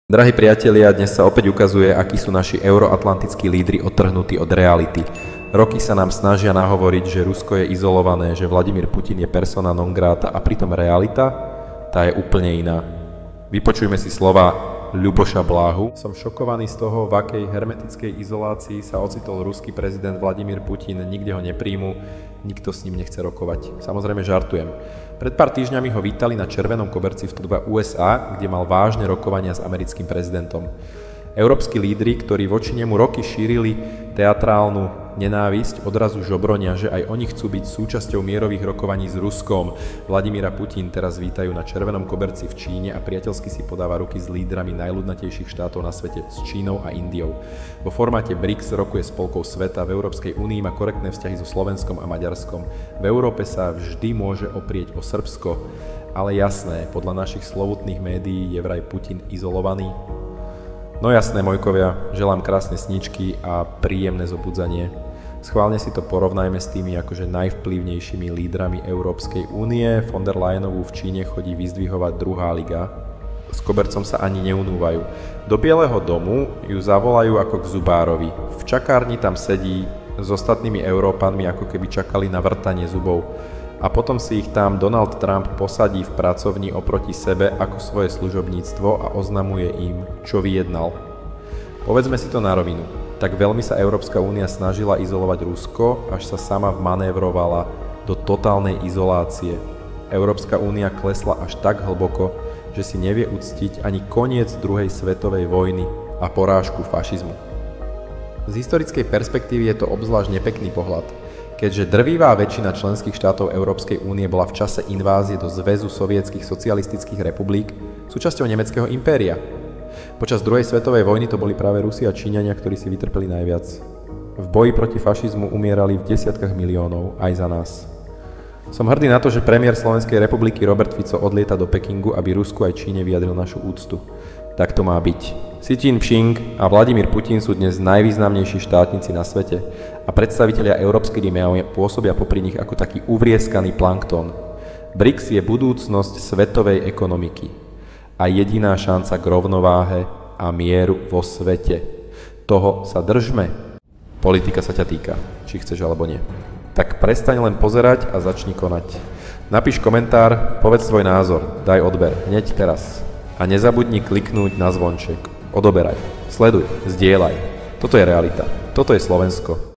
Drahí priatelia, dnes sa opäť ukazuje, akí sú naši euroatlantickí lídri odtrhnutí od reality. Roky sa nám snažia nahovoriť, že Rusko je izolované, že Vladimír Putin je persona non grata a pritom realita, tá je úplne iná. Vypočujme si slova Ľuboša Bláhu. Som šokovaný z toho, v akej hermetickej izolácii sa ocitol ruský prezident Vladimír Putin, nikde ho nepríjmu, nikto s ním nechce rokovať. Samozrejme žartujem. Pred pár týždňami ho vítali na červenom koberci v USA, kde mal vážne rokovania s americkým prezidentom. Európski lídri, ktorí voči nemu roky šírili teatrálnu nenávisť, odrazu žobronia, že aj oni chcú byť súčasťou mierových rokovaní s Ruskom. Vladimíra Putin teraz vítajú na červenom koberci v Číne a priateľsky si podáva ruky s lídrami najľudnatejších štátov na svete, s Čínou a Indiou. Vo formáte BRICS rokuje spolkov sveta, v Európskej únii má korektné vzťahy so Slovenskom a Maďarskom. V Európe sa vždy môže oprieť o Srbsko, ale jasné, podľa našich slovutných médií je vraj Putin izolovaný. No jasné, mojkovia, želám krásne sníčky a príjemné zobudzanie. Schválne si to porovnajme s tými akože najvplyvnejšími lídrami Európskej únie. Von der Leyenovú v Číne chodí vyzdvihovať druhá liga. S kobercom sa ani neunúvajú. Do Bieleho domu ju zavolajú ako k zubárovi. V čakárni tam sedí s ostatnými Európanmi, ako keby čakali na vrtanie zubov. A potom si ich tam Donald Trump posadí v pracovni oproti sebe ako svoje služobníctvo a oznamuje im, čo vyjednal. Povedzme si to na rovinu. Tak veľmi sa Európska únia snažila izolovať Rusko, až sa sama vmanévrovala do totálnej izolácie. Európska únia klesla až tak hlboko, že si nevie uctiť ani koniec druhej svetovej vojny a porážku fašizmu. Z historickej perspektívy je to obzvlášť nepekný pohľad, keďže drvivá väčšina členských štátov Európskej únie bola v čase invázie do Zväzu sovietskych socialistických republik súčasťou nemeckého impéria. Počas druhej svetovej vojny to boli práve Rusi a Číňania, ktorí si vytrpeli najviac. V boji proti fašizmu umierali v desiatkách miliónov aj za nás. Som hrdý na to, že premiér Slovenskej republiky Robert Fico odlieta do Pekingu, aby Rusku aj Číne vyjadril našu úctu. Tak to má byť. Xi Jinping a Vladimír Putin sú dnes najvýznamnejší štátnici na svete a predstavitelia Európskej únie pôsobia popri nich ako taký uvrieskaný plankton. BRICS je budúcnosť svetovej ekonomiky a jediná šanca k rovnováhe a mieru vo svete. Toho sa držme. Politika sa ťa týka, či chceš alebo nie. Tak prestaň len pozerať a začni konať. Napíš komentár, povedz svoj názor, daj odber, hneď teraz. A nezabudni kliknúť na zvonček. Odoberaj, sleduj, zdieľaj. Toto je realita. Toto je Slovensko.